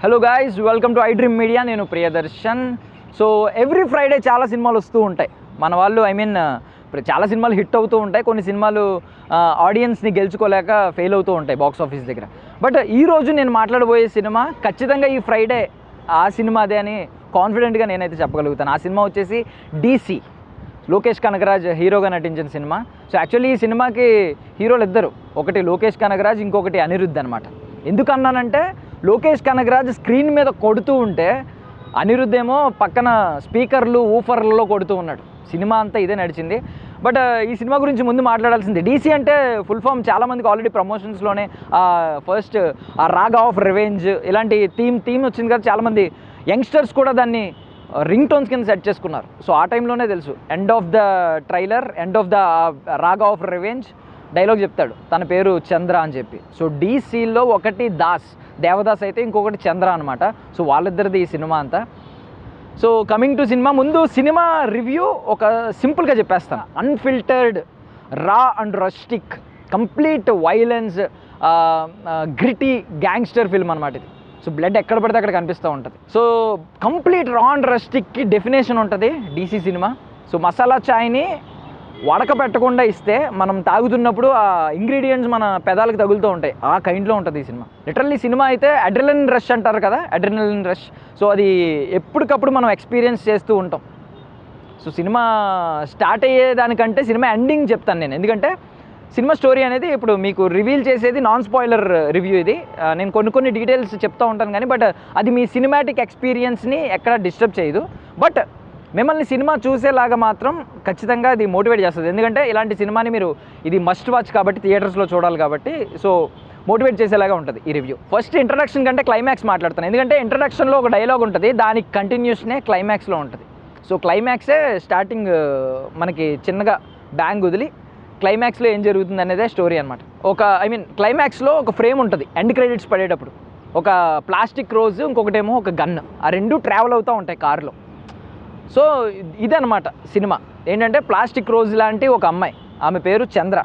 Hello guys, welcome to I dream media. నేను Priyadarshan. So every Friday చాలా సినిమాలు వస్తూ ఉంటాయి. మన వాళ్ళు చాలా సినిమాలు హిట్ అవుతూ ఉంటాయి. కొన్ని సినిమాలు ఆడియన్స్ని గెలుచుకోలేక ఫెయిల్ అవుతూ ఉంటాయి బాక్స్ ఆఫీస్ దగ్గర. బట్ ఈరోజు నేను మాట్లాడబోయే సినిమా ఖచ్చితంగా ఈ ఫ్రైడే ఆ సినిమా అదే అని కాన్ఫిడెంట్గా నేనైతే చెప్పగలుగుతాను. ఆ సినిమా వచ్చేసి DC, లోకేష్ కనగరాజ్ హీరోగా నటించిన సినిమా. సో యాక్చువల్లీ ఈ సినిమాకి హీరోలు ఇద్దరు, ఒకటి లోకేష్ కనగరాజ్, ఇంకొకటి అనిరుద్ధ్ అనమాట. ఎందుకన్నానంటే లోకేష్ కనగరాజ్ స్క్రీన్ మీద కొడుతూ ఉంటే అనిరుద్ధ్ ఏమో పక్కన స్పీకర్లు ఊఫర్లలో కొడుతూ ఉన్నాడు. సినిమా అంతా ఇదే నడిచింది. బట్ ఈ సినిమా గురించి ముందు మాట్లాడాల్సింది. DC అంటే ఫుల్ ఫామ్ చాలామందికి ఆల్రెడీ ప్రమోషన్స్లోనే ఫస్ట్ ఆ రాగా ఆఫ్ రివెంజ్ ఇలాంటి థీమ్ వచ్చింది కదా. చాలామంది యంగ్స్టర్స్ కూడా దాన్ని రింగ్ టోన్స్ కింద సెట్ చేసుకున్నారు. సో ఆ టైంలోనే తెలుసు, end of the trailer, end of the రాగా ఆఫ్ రివెంజ్ డైలాగ్ చెప్తాడు, తన పేరు చంద్ర అని చెప్పి. సో DCలో ఒకటి దేవదాస్ అయితే, ఇంకొకటి చంద్ర అనమాట. సో వాళ్ళిద్దరిది ఈ సినిమా అంతా. సో కమింగ్ టు సినిమా, ముందు సినిమా రివ్యూ ఒక సింపుల్గా చెప్పేస్తాను. అన్ఫిల్టర్డ్, రా and rustic, complete violence, gritty gangster film అనమాట ఇది. సో బ్లడ్ ఎక్కడ పడితే అక్కడ కనిపిస్తూ ఉంటుంది. సో కంప్లీట్ రా అండ్ రస్టిక్కి డెఫినేషన్ ఉంటుంది DC సినిమా. సో మసాలా చాయ్ని వడకపెట్టకుండా ఇస్తే మనం తాగుతున్నప్పుడు ఆ ఇంగ్రీడియంట్స్ మన పెదాలకు తగులుతూ ఉంటాయి. ఆ కైండ్లో ఉంటుంది ఈ సినిమా. లిటరల్లీ సినిమా అయితే అడ్రినలిన్ రష్ అంటారు కదా, అడ్రినలిన్ రష్. సో అది ఎప్పటికప్పుడు మనం ఎక్స్పీరియన్స్ చేస్తూ ఉంటాం. సో సినిమా స్టార్ట్ అయ్యేదానికంటే సినిమా ఎండింగ్ చెప్తాను నేను. ఎందుకంటే సినిమా స్టోరీ అనేది ఇప్పుడు మీకు రివీల్ చేసేది నాన్ స్పాయిలర్ రివ్యూ ఇది. నేను కొన్ని డీటెయిల్స్ చెప్తూ ఉంటాను కానీ, బట్ అది మీ సినిమాటిక్ ఎక్స్పీరియన్స్ని ఎక్కడ డిస్టర్బ్ చేయదు. బట్ మిమ్మల్ని సినిమా చూసేలాగా మాత్రం ఖచ్చితంగా ఇది మోటివేట్ చేస్తుంది. ఎందుకంటే ఇలాంటి సినిమాని మీరు, ఇది మస్ట్ వాచ్ కాబట్టి, థియేటర్స్లో చూడాలి కాబట్టి, సో మోటివేట్ చేసేలాగా ఉంటుంది ఈ రివ్యూ. ఫస్ట్ ఇంట్రడక్షన్ కంటే క్లైమాక్స్ మాట్లాడతాను. ఎందుకంటే ఇంట్రడక్షన్లో ఒక డైలాగ్ ఉంటుంది, దానికి కంటిన్యూషనే క్లైమాక్స్లో ఉంటుంది. సో క్లైమాక్సే స్టార్టింగ్ మనకి చిన్నగా బ్యాంగ్ వదిలి క్లైమాక్స్లో ఏం జరుగుతుంది అనేదే స్టోరీ అనమాట. క్లైమాక్స్లో ఒక ఫ్రేమ్ ఉంటుంది ఎండ్ క్రెడిట్స్ పడేటప్పుడు. ఒక ప్లాస్టిక్ రోజ్, ఇంకొకటేమో ఒక గన్, ఆ రెండు ట్రావెల్ అవుతూ ఉంటాయి కారులో. సో ఇదనమాట సినిమా. ఏంటంటే ప్లాస్టిక్ రోజ్ లాంటి ఒక అమ్మాయి, ఆమె పేరు చంద్ర.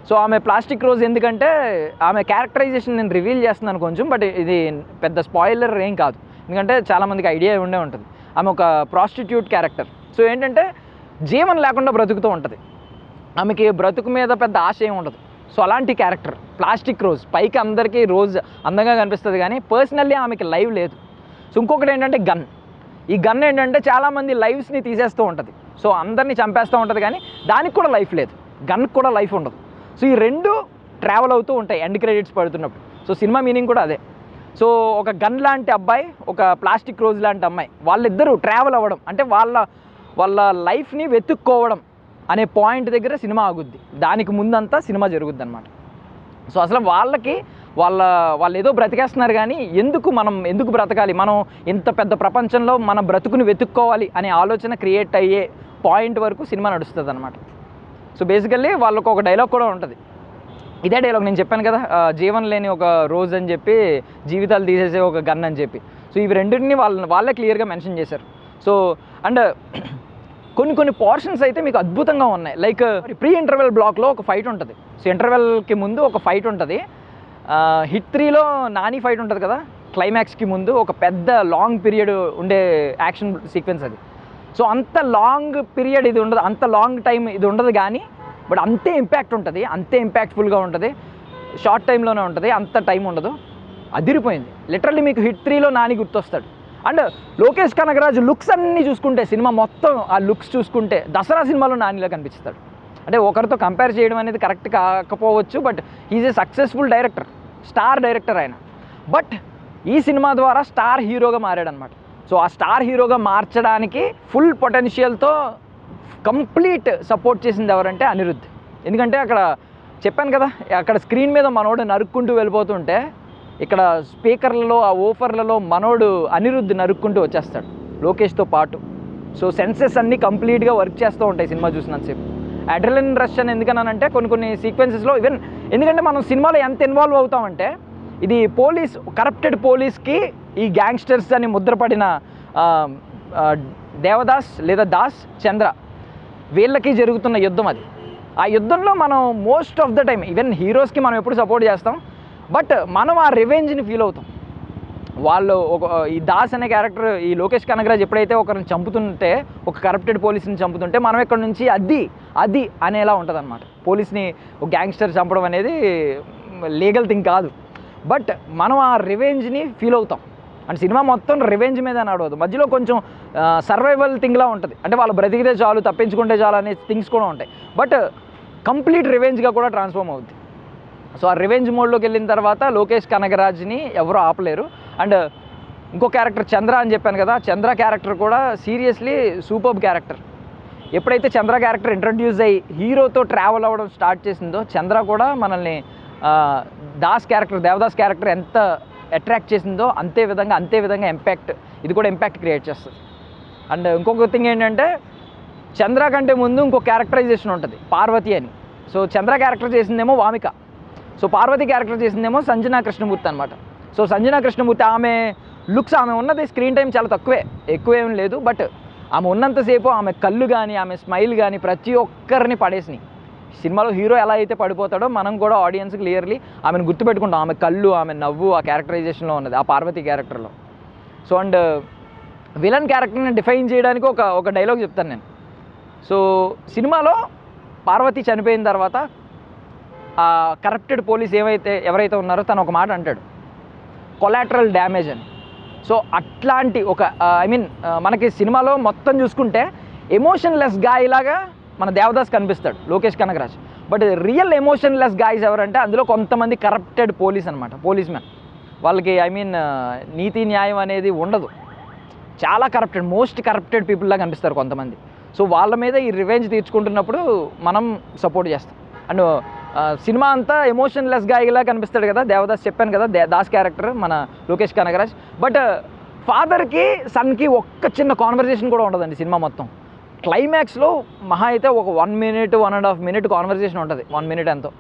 సో ఆమె ప్లాస్టిక్ రోజ్ ఎందుకంటే ఆమె క్యారెక్టరైజేషన్ నేను రివీల్ చేస్తున్నాను కొంచెం, బట్ ఇది పెద్ద స్పాయిలర్ ఏం కాదు, ఎందుకంటే చాలామందికి ఐడియా ఉండే ఉంటుంది. ఆమె ఒక ప్రాస్టిట్యూట్ క్యారెక్టర్. సో ఏంటంటే జీవనం లేకుండా బ్రతుకుతూ ఉంటుంది. ఆమెకి బ్రతుకు మీద పెద్ద ఆశ ఏమి ఉండదు. సో అలాంటి క్యారెక్టర్ ప్లాస్టిక్ రోజ్. పైకి అందరికీ రోజ్ అందంగా కనిపిస్తుంది కానీ పర్సనల్లీ ఆమెకి లైవ్ లేదు. సో ఇంకొకటి ఏంటంటే గన్. ఈ గన్ ఏంటంటే చాలామంది లైఫ్స్ని తీసేస్తూ ఉంటుంది. సో అందరినీ చంపేస్తూ ఉంటుంది కానీ దానికి కూడా లైఫ్ లేదు, గన్కి కూడా లైఫ్ ఉండదు. సో ఈ రెండు ట్రావెల్ అవుతూ ఉంటాయి ఎండ్ క్రెడిట్స్ పడుతున్నప్పుడు. సో సినిమా మీనింగ్ కూడా అదే. సో ఒక గన్ లాంటి అబ్బాయి, ఒక ప్లాస్టిక్ రోజ్ లాంటి అమ్మాయి, వాళ్ళిద్దరూ ట్రావెల్ అవ్వడం అంటే వాళ్ళ లైఫ్ని వెతుక్కోవడం అనే పాయింట్ దగ్గర సినిమా ఆగుద్ది. దానికి ముందంతా సినిమా జరుగుద్ది అనమాట. సో అసలు వాళ్ళు ఏదో బ్రతికేస్తున్నారు కానీ ఎందుకు బ్రతకాలి, మనం ఇంత పెద్ద ప్రపంచంలో మన బ్రతుకుని వెతుక్కోవాలి అనే ఆలోచన క్రియేట్ అయ్యే పాయింట్ వరకు సినిమా నడుస్తుంది అనమాట. సో బేసికల్లీ వాళ్ళకు ఒక డైలాగ్ కూడా ఉంటుంది. ఇదే డైలాగ్ నేను చెప్పాను కదా, జీవనం లేని ఒక రోజ్ అని చెప్పి, జీవితాలు తీసేసే ఒక గన్ అని చెప్పి. సో ఇవి రెండింటిని వాళ్ళే క్లియర్గా మెన్షన్ చేశారు. సో అండ్ కొన్ని పోర్షన్స్ అయితే మీకు అద్భుతంగా ఉన్నాయి. లైక్ ప్రీ ఇంటర్వెల్ బ్లాక్లో ఒక ఫైట్ ఉంటుంది. సో ఇంటర్వెల్కి ముందు ఒక ఫైట్ ఉంటుంది. హిట్ 3లో నాని ఫైట్ ఉంటుంది కదా, క్లైమాక్స్కి ముందు ఒక పెద్ద లాంగ్ పీరియడ్ ఉండే యాక్షన్ సీక్వెన్స్ అది. సో అంత లాంగ్ పీరియడ్ ఇది ఉండదు, అంత లాంగ్ టైం ఇది ఉండదు కానీ, బట్ అంతే ఇంపాక్ట్ ఉంటుంది, అంతే ఇంపాక్ట్ఫుల్గా ఉంటుంది. షార్ట్ టైంలోనే ఉంటుంది, అంత టైం ఉండదు. అదిరిపోయింది. లిటరల్లీ మీకు హిట్ 3లో నాని గుర్తొస్తాడు. అండ్ లోకేష్ కనగరాజ్ లుక్స్ అన్నీ చూసుకుంటే, సినిమా మొత్తం ఆ లుక్స్ చూసుకుంటే దసరా సినిమాలో నానిలా కనిపిస్తాడు. అంటే ఒకరితో కంపేర్ చేయడం అనేది కరెక్ట్ కాకపోవచ్చు, but is a successful director, star director ఆయన. బట్ ఈ సినిమా ద్వారా స్టార్ హీరోగా మారాడనమాట. సో ఆ స్టార్ హీరోగా మార్చడానికి ఫుల్ పొటెన్షియల్తో కంప్లీట్ సపోర్ట్ చేసింది ఎవరంటే అనిరుద్ధ్. ఎందుకంటే అక్కడ చెప్పాను కదా, అక్కడ స్క్రీన్ మీద మనోడు నరుక్కుంటూ వెళ్ళిపోతుంటే, ఇక్కడ స్పీకర్లలో ఆ ఓఫర్లలో మనోడు అనిరుద్ధ్ నరుక్కుంటూ వచ్చేస్తాడు లోకేష్తో పాటు. సో సెన్సెస్ అన్నీ కంప్లీట్గా వర్క్ చేస్తూ ఉంటాయి సినిమా చూసినంతసేపు. అడ్రినలిన్ రష్ అని ఎందుకన్నానంటే కొన్ని సీక్వెన్సెస్లో ఈవెన్, ఎందుకంటే మనం సినిమాలో ఎంత ఇన్వాల్వ్ అవుతామంటే, ఇది కరప్టెడ్ పోలీస్కి ఈ గ్యాంగ్స్టర్స్ అని ముద్రపడిన దేవదాస్ లేదా చంద్ర వీళ్ళకి జరుగుతున్న యుద్ధం అది. ఆ యుద్ధంలో మనం most of the time even హీరోస్కి మనం ఎప్పుడు సపోర్ట్ చేస్తాం, బట్ మనం ఆ రివెంజ్ని ఫీల్ అవుతాం. వాళ్ళు ఈ దాస్ అనే క్యారెక్టర్ ఈ లోకేష్ కనగరాజ్ ఎప్పుడైతే ఒకరిని చంపుతుంటే, ఒక కరప్టెడ్ పోలీస్ని చంపుతుంటే, మనం ఇక్కడ నుంచి అది అనేలా ఉంటుంది అనమాట. పోలీస్ని ఒక గ్యాంగ్స్టర్ చంపడం అనేది లీగల్ థింగ్ కాదు, బట్ మనం ఆ రివెంజ్ని ఫీల్ అవుతాం. అంటే సినిమా మొత్తం రివెంజ్ మీద నడవదు, మధ్యలో కొంచెం సర్వైవల్ థింగ్లా ఉంటుంది. అంటే వాళ్ళు బ్రతికితే చాలు, తప్పించుకుంటే చాలు అనే థింగ్స్ కూడా ఉంటాయి, బట్ కంప్లీట్ రివెంజ్గా కూడా ట్రాన్స్ఫార్మ్ అవుతుంది. సో ఆ రివెంజ్ మోడ్లోకి వెళ్ళిన తర్వాత లోకేష్ కనగరాజ్ని ఎవరు ఆపలేరు. అండ్ ఇంకో క్యారెక్టర్ చంద్ర అని చెప్పాను కదా, చంద్ర క్యారెక్టర్ కూడా సీరియస్లీ సూపర్బ్ క్యారెక్టర్. ఎప్పుడైతే చంద్ర క్యారెక్టర్ ఇంట్రడ్యూస్ అయ్యి హీరోతో ట్రావెల్ అవ్వడం స్టార్ట్ చేసిందో, చంద్ర కూడా మనల్ని దేవదాస్ క్యారెక్టర్ ఎంత అట్రాక్ట్ చేసిందో అంతే విధంగా ఇంపాక్ట్, ఇది కూడా ఇంపాక్ట్ క్రియేట్ చేస్తుంది. అండ్ ఇంకొక థింగ్ ఏంటంటే, చంద్ర కంటే ముందు ఇంకో క్యారెక్టరైజేషన్ ఉంటుంది, పార్వతి అని. సో చంద్ర క్యారెక్టర్ చేసిందేమో వామిక, సో పార్వతి క్యారెక్టర్ చేసిందేమో సంజనా కృష్ణమూర్తి అనమాట. సో సంజనా కృష్ణమూర్తి ఆమె లుక్స్, ఆమె ఉన్నది స్క్రీన్ టైం చాలా ఎక్కువేం లేదు, బట్ ఆమె ఉన్నంతసేపు ఆమె కళ్ళు కానీ ఆమె స్మైల్ కానీ ప్రతి ఒక్కరిని పడేసినాయి. సినిమాలో హీరో ఎలా అయితే పడిపోతాడో మనం కూడా ఆడియన్స్ క్లియర్లీ ఆమెను గుర్తుపెట్టుకుంటాం. ఆమె కళ్ళు, ఆమె నవ్వు ఆ క్యారెక్టరైజేషన్లో ఉన్నది, ఆ పార్వతి క్యారెక్టర్లో. సో అండ్ విలన్ క్యారెక్టర్ని డిఫైన్ చేయడానికి ఒక డైలాగ్ చెప్తాను నేను. సో సినిమాలో పార్వతి చనిపోయిన తర్వాత ఆ కరప్టెడ్ పోలీస్ ఎవరైతే ఉన్నారో తను ఒక మాట అంటాడు, కొలాటరల్ డ్యామేజ్ అని. సో అట్లాంటి మనకి సినిమాలో మొత్తం చూసుకుంటే ఎమోషన్లెస్ గాయలాగా మన దేవదాస్ కనిపిస్తాడు Lokesh Kanagaraj, but real emotionless guys ఎవరంటే అందులో కొంతమంది కరప్టెడ్ పోలీస్ అనమాట, పోలీస్ మ్యాన్. వాళ్ళకి నీతి న్యాయం అనేది ఉండదు, చాలా మోస్ట్ కరప్టెడ్ పీపుల్ లాగా కనిపిస్తారు కొంతమంది. సో వాళ్ళ మీద ఈ రివెంజ్ తీర్చుకుంటున్నప్పుడు మనం సపోర్ట్ చేస్తాం. అండ్ సినిమా అంతా ఎమోషన్లెస్ గాయలా కనిపిస్తాడు కదా దేవదాస్, చెప్పాను కదా దాస్ క్యారెక్టర్ మన లోకేష్ కనగరాజ్. బట్ ఫాదర్కి సన్కి ఒక్క చిన్న కాన్వర్జేషన్ కూడా ఉండదండి సినిమా మొత్తం. క్లైమాక్స్లో మహా అయితే ఒక 1 minute 1.5 minute కాన్వర్జేషన్ ఉంటుంది, 1 minute ఎంతో.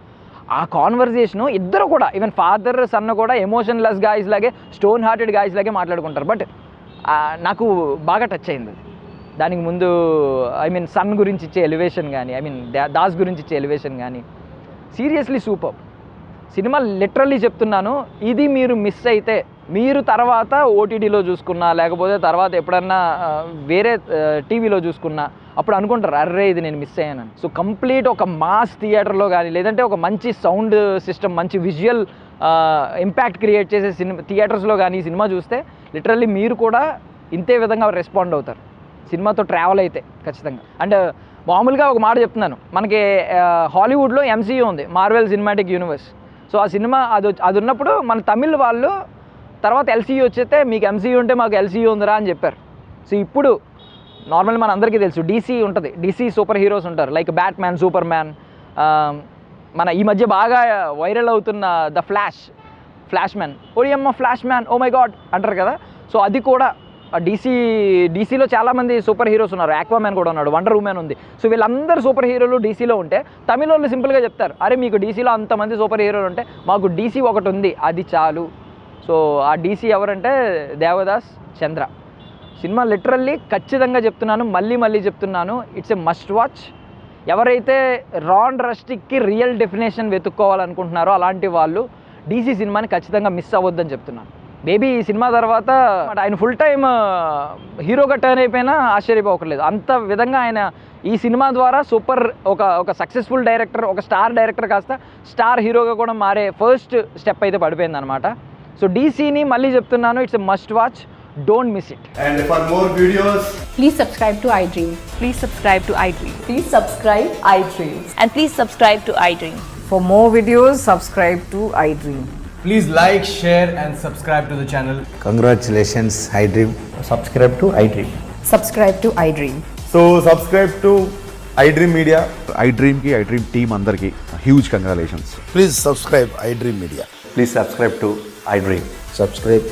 ఆ కాన్వర్జేషను ఇద్దరు కూడా, ఈవెన్ ఫాదర్ సన్ కూడా ఎమోషన్లెస్ గాయస్ లాగే, స్టోన్ హార్టెడ్ గాయస్ లాగే మాట్లాడుకుంటారు. బట్ నాకు బాగా టచ్ అయింది. దానికి ముందు సన్ గురించి ఇచ్చే ఎలివేషన్ కానీ, దాస్ గురించి ఇచ్చే ఎలివేషన్ కానీ సీరియస్లీ సూపర్. సినిమా లిటరల్లీ చెప్తున్నాను, ఇది మీరు మిస్ అయితే మీరు తర్వాత ఓటీటీలో చూసుకున్నా, లేకపోతే తర్వాత ఎప్పుడన్నా వేరే టీవీలో చూసుకున్నా అప్పుడు అనుకుంటారు అర్రే ఇది నేను మిస్ అయ్యానని. సో కంప్లీట్ ఒక మాస్ థియేటర్లో కానీ, లేదంటే ఒక మంచి సౌండ్ సిస్టమ్, మంచి విజువల్ ఇంపాక్ట్ క్రియేట్ చేసే థియేటర్స్లో కానీ ఈ సినిమా చూస్తే లిటరల్లీ మీరు కూడా ఇంతే విధంగా రెస్పాండ్ అవుతారు సినిమాతో ట్రావెల్ అయితే ఖచ్చితంగా. అండ్ మామూలుగా ఒక మాట చెప్తున్నాను, మనకి హాలీవుడ్లో MCU ఉంది, మార్వెల్ సినిమాటిక్ యూనివర్స్. సో ఆ సినిమా అది ఉన్నప్పుడు మన తమిళ్ వాళ్ళు తర్వాత LCU వచ్చేస్తే మీకు MCU ఉంటే మాకు LCU ఉందిరా అని చెప్పారు. సో ఇప్పుడు నార్మల్ మన అందరికీ తెలుసు DC ఉంటుంది, DC సూపర్ హీరోస్ ఉంటారు, లైక్ బ్యాట్మ్యాన్, సూపర్ మ్యాన్, మన ఈ మధ్య బాగా వైరల్ అవుతున్న ద ఫ్లాష్ మ్యాన్, ఓడియమ్మ flash man, oh my God అంటారు కదా. సో అది కూడా డీసీలో చాలామంది సూపర్ హీరోస్ ఉన్నారు, ఆక్వామ్యాన్ కూడా ఉన్నాడు, వండర్ ఉమెన్ ఉంది. సో వీళ్ళందరూ సూపర్ హీరోలు డీసీలో ఉంటే తమిళ వాళ్ళు సింపుల్గా చెప్తారు, అరే మీకు డీసీలో అంతమంది సూపర్ హీరోలు ఉంటే మాకు DC ఒకటి ఉంది అది చాలు. సో ఆ DC ఎవరంటే దేవదాస్, చంద్ర. సినిమా లిటరల్లీ ఖచ్చితంగా చెప్తున్నాను, మళ్ళీ చెప్తున్నాను, ఇట్స్ ఏ మస్ట్ వాచ్. ఎవరైతే రాన్ రస్టిక్కి రియల్ డెఫినేషన్ వెతుక్కోవాలనుకుంటున్నారో అలాంటి వాళ్ళు DC సినిమాని ఖచ్చితంగా మిస్ అవ్వద్దని చెప్తున్నాను. మేబీ ఈ సినిమా తర్వాత ఆయన ఫుల్ టైమ్ హీరోగా టర్న్ అయిపోయినా ఆశ్చర్యపోకర్లేదు. అంత విధంగా ఆయన ఈ సినిమా ద్వారా ఒక సక్సెస్ఫుల్ డైరెక్టర్, ఒక స్టార్ డైరెక్టర్ కాస్త స్టార్ హీరోగా కూడా మారే ఫస్ట్ స్టెప్ అయితే పడిపోయింది అనమాట. సో DCని మళ్ళీ చెప్తున్నాను, it's a must watch, don't miss it. And for more videos, please subscribe to iDream. Please subscribe to iDream. Please subscribe iDream. And please subscribe to iDream. For more videos, subscribe to iDream. please like, share and subscribe to the channel. Congratulations, iDream. Subscribe to iDream. Subscribe to iDream. So subscribe to iDream Media. iDream team andarki huge congratulations. Please subscribe iDream Media. Please subscribe to iDream. Subscribe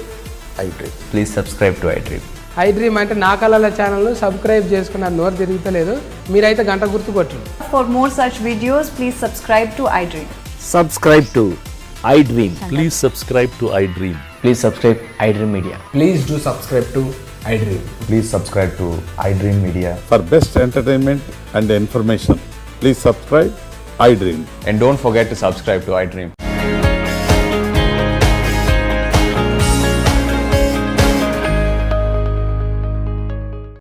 iDream. Please subscribe to iDream. iDream అంటే నా కళల ఛానల్ను subscribe చేసుకున్నారు, నోరు తిరుగుతలేదు, మీరైతే గంట గుర్తు కొట్టండి. For more such videos, please subscribe to iDream. Subscribe to iDream. Please subscribe to iDream. Please subscribe iDream Media. Please do subscribe to iDream. Please subscribe to iDream Media. For best entertainment and information, please subscribe iDream. And don't forget to subscribe to iDream.